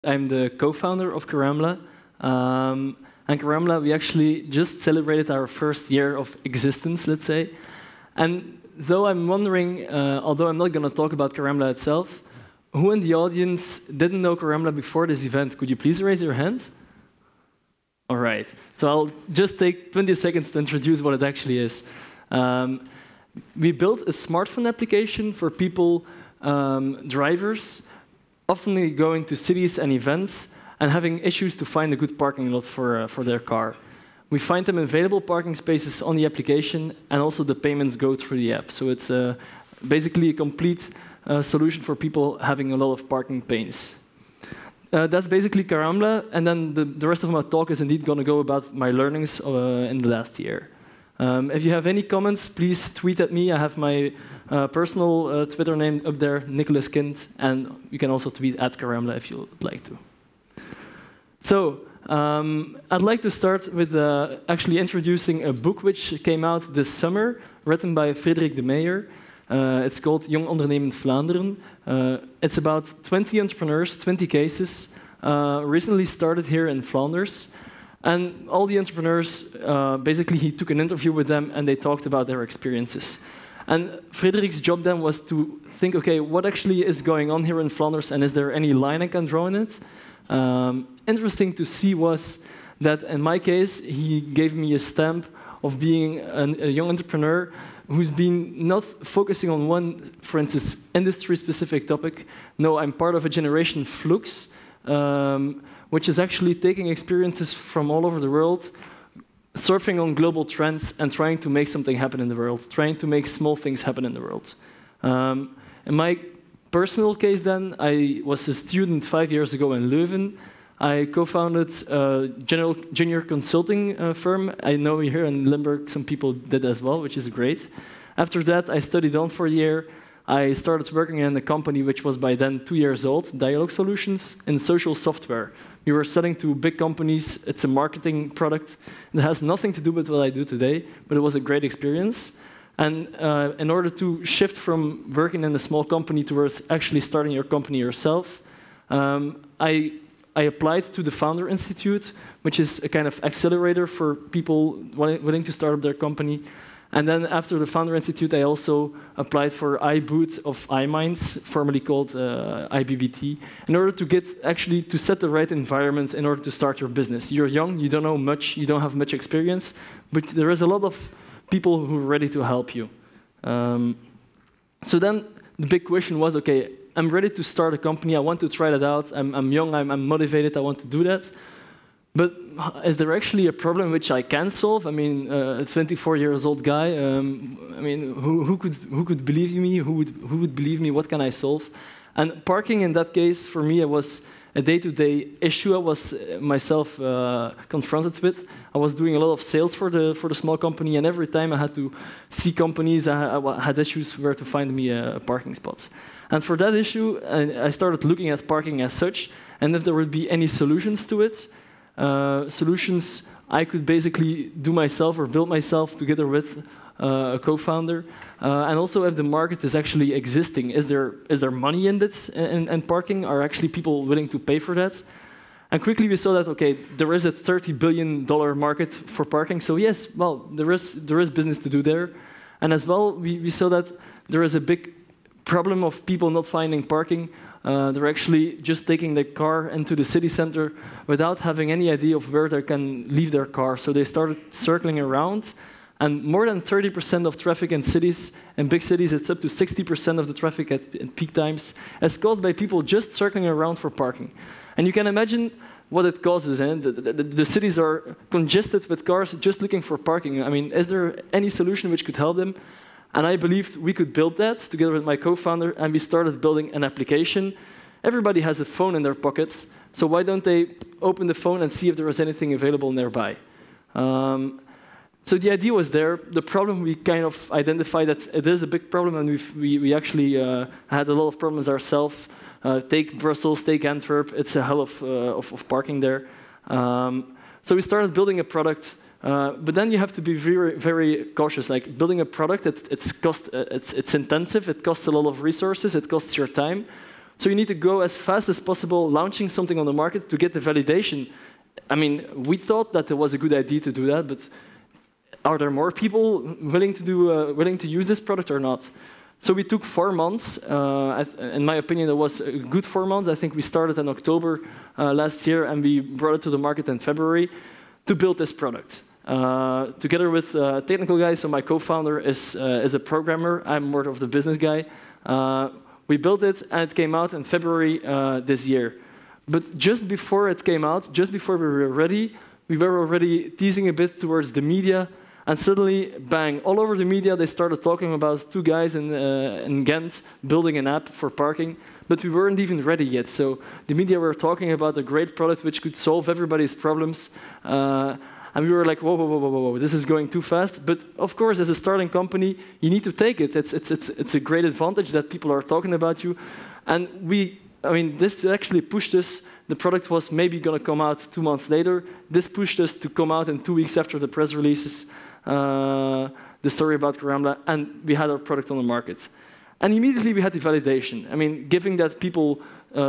I'm the co-founder of Carambla. And Carambla, we actually just celebrated our first year of existence, let's say. And though I'm wondering, although I'm not going to talk about Carambla itself, who in the audience didn't know Carambla before this event? Could you please raise your hand? All right. So I'll just take 20 seconds to introduce what it actually is. We built a smartphone application for people, drivers, often going to cities and events and having issues to find a good parking lot for their car. We find them available parking spaces on the application, and also the payments go through the app. So it's basically a complete solution for people having a lot of parking pains. That's basically Carambla, and then the rest of my talk is indeed going to go about my learnings in the last year. If you have any comments, please tweet at me. I have my personal Twitter name up there, Nicolas Kint, and you can also tweet at Carambla if you would like to. So I'd like to start with actually introducing a book which came out this summer, written by Frederik de Meyer. It's called Jong Ondernemend Vlaanderen. It's about 20 entrepreneurs, 20 cases, recently started here in Flanders. And all the entrepreneurs, basically he took an interview with them and they talked about their experiences. And Frederik's job then was to think, okay, what actually is going on here in Flanders, and is there any line I can draw in it? Interesting to see was that in my case, he gave me a stamp of being a young entrepreneur who's been not focusing on one, for instance, industry-specific topic. No, I'm part of a generation flux, which is actually taking experiences from all over the world, surfing on global trends, and trying to make something happen in the world, trying to make small things happen in the world. In my personal case then, I was a student 5 years ago in Leuven. I co-founded a junior consulting firm. I know here in Limburg some people did as well, which is great. After that, I studied on for a year. I started working in a company which was by then 2 years old, Dialogue Solutions, in social software. We were selling to big companies. It's a marketing product. It has nothing to do with what I do today, but it was a great experience. And in order to shift from working in a small company towards actually starting your company yourself, I applied to the Founder Institute, which is a kind of accelerator for people willing to start up their company. And then after the Founder Institute, I also applied for iBoot of iMinds, formerly called IBBT, in order to get actually to set the right environment in order to start your business. You're young, you don't know much, you don't have much experience, but there is a lot of people who are ready to help you. So then the big question was, okay, I'm ready to start a company, I want to try that out, I'm young, I'm motivated, I want to do that. But is there actually a problem which I can solve? I mean, a 24-year-old guy, I mean, who could believe me? Who would believe me? What can I solve? And parking in that case, for me, it was a day-to-day issue I was myself confronted with. I was doing a lot of sales for the small company, and every time I had to see companies, I had issues where to find me parking spots. And for that issue, I started looking at parking as such, and if there would be any solutions to it, solutions I could basically do myself or build myself together with a co-founder, and also if the market is actually existing. Is there money in this in parking? Are actually people willing to pay for that? And quickly we saw that, okay, there is a $30 billion market for parking, so yes, well, there is business to do there. And as well, we saw that there is a big problem of people not finding parking. They're actually just taking their car into the city center without having any idea of where they can leave their car. So they started circling around, and more than 30% of traffic in cities, in big cities, it's up to 60% of the traffic at peak times, is caused by people just circling around for parking. And you can imagine what it causes. The cities are congested with cars just looking for parking. I mean, is there any solution which could help them? And I believed we could build that together with my co-founder, and we started building an application. Everybody has a phone in their pockets, so why don't they open the phone and see if there is anything available nearby? So the idea was there. The problem, we kind of identified that it is a big problem, and we actually had a lot of problems ourselves. Take Brussels, take Antwerp, it's a hell of parking there. So we started building a product. But then you have to be very, very cautious. Like building a product, it's intensive, it costs a lot of resources, it costs your time. So you need to go as fast as possible, launching something on the market to get the validation. I mean, we thought that it was a good idea to do that, but are there more people willing to use this product or not? So we took 4 months. In my opinion, it was a good 4 months. I think we started in October last year, and we brought it to the market in February to build this product. Together with a technical guy, so my co-founder is a programmer. I'm more of the business guy. We built it, and it came out in February this year. But just before it came out, just before we were ready, we were already teasing a bit towards the media. And suddenly, bang, all over the media, they started talking about 2 guys in Ghent building an app for parking. But we weren't even ready yet. So the media were talking about a great product which could solve everybody's problems. And we were like, whoa, whoa, whoa, whoa, whoa, this is going too fast. But of course, as a starting company, you need to take it. It's a great advantage that people are talking about you. And this actually pushed us. The product was maybe going to come out 2 months later. This pushed us to come out in 2 weeks after the press releases, the story about Carambla, and we had our product on the market. And immediately we had the validation. I mean, given that people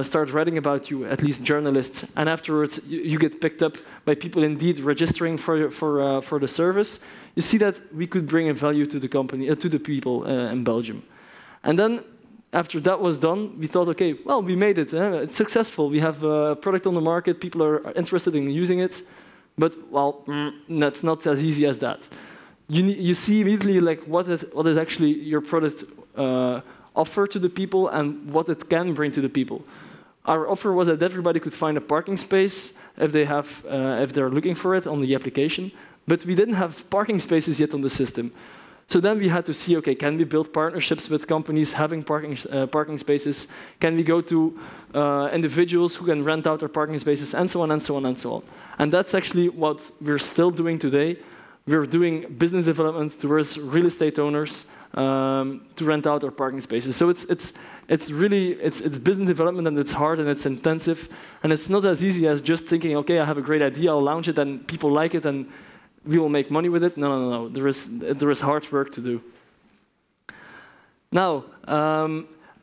start writing about you, at least journalists, and afterwards you get picked up by people indeed registering for the service, you see that we could bring a value to the company, to the people in Belgium. And then after that was done, we thought, okay, well, we made it. It's successful. We have a product on the market. People are interested in using it. But, well, that's not as easy as that. You see immediately like what is actually your product offer to the people and what it can bring to the people. Our offer was that everybody could find a parking space if they're looking for it on the application. But we didn't have parking spaces yet on the system. So then we had to see, okay, can we build partnerships with companies having parking spaces? Can we go to individuals who can rent out their parking spaces, and so on, and so on, and so on. And that's actually what we're still doing today. We're doing business development towards real estate owners to rent out their parking spaces. So it's really business development, and it's hard and it's intensive, and it's not as easy as just thinking, okay, I have a great idea, I'll launch it, and people like it, and we will make money with it. No, no, no. There is hard work to do. Now,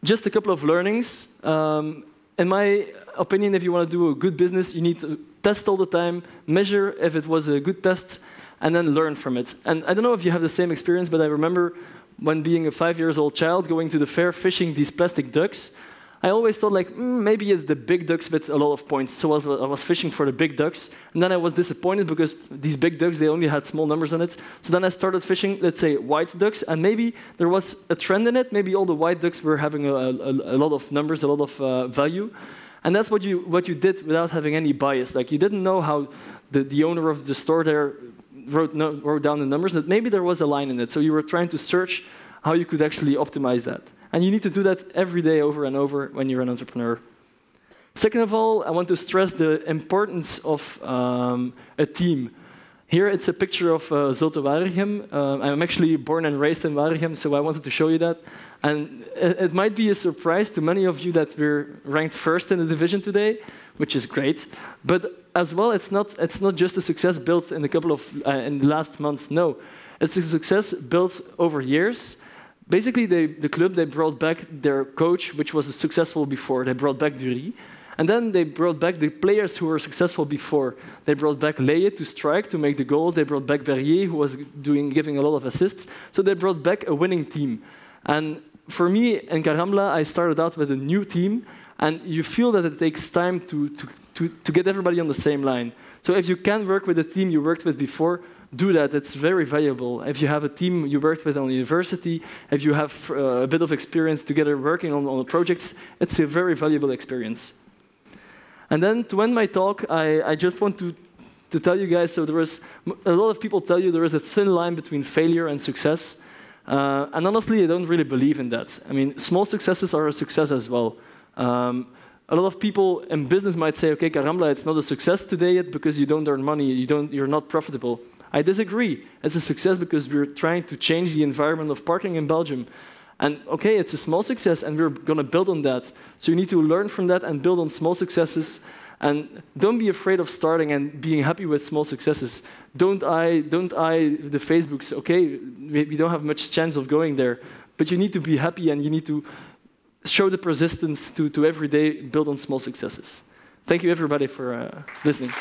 just a couple of learnings. In my opinion, if you want to do a good business, you need to test all the time, measure if it was a good test, and then learn from it. And I don't know if you have the same experience, but I remember when being a 5-year-old child going to the fair fishing these plastic ducks. I always thought, like, maybe it's the big ducks with a lot of points. So I was fishing for the big ducks. And then I was disappointed because these big ducks, they only had small numbers on it. So then I started fishing, let's say, white ducks. And maybe there was a trend in it. Maybe all the white ducks were having a lot of numbers, a lot of value. And that's what you did without having any bias. Like, you didn't know how the owner of the store there wrote down the numbers. But maybe there was a line in it. So you were trying to search how you could actually optimize that. And you need to do that every day over and over when you're an entrepreneur. Second of all, I want to stress the importance of a team. Here it's a picture of Zulte Waregem. I'm actually born and raised in Waregem, so I wanted to show you that. And it might be a surprise to many of you that we're ranked first in the division today, which is great. But as well, it's not just a success built in in the last months. No, it's a success built over years. Basically, the club, they brought back their coach, which was successful before. They brought back Dury. And then they brought back the players who were successful before. They brought back Leye to strike, to make the goals. They brought back Berrier, who was giving a lot of assists. So they brought back a winning team. And for me, in Carambla, I started out with a new team. And you feel that it takes time to get everybody on the same line. So if you can work with a team you worked with before, do that. It's very valuable. If you have a team you worked with on the university, if you have a bit of experience together working on projects, it's a very valuable experience. And then to end my talk, I just want to tell you guys, so a lot of people tell you there is a thin line between failure and success. And honestly, I don't really believe in that. I mean, small successes are a success as well. A lot of people in business might say, okay, Carambla, it's not a success today yet because you don't earn money, you're not profitable. I disagree. It's a success because we're trying to change the environment of parking in Belgium. And okay, it's a small success, and we're going to build on that. So you need to learn from that and build on small successes. And don't be afraid of starting and being happy with small successes. Don't eye the Facebooks. Okay, we don't have much chance of going there, but you need to be happy, and you need to show the persistence to every day build on small successes. Thank you, everybody, for listening.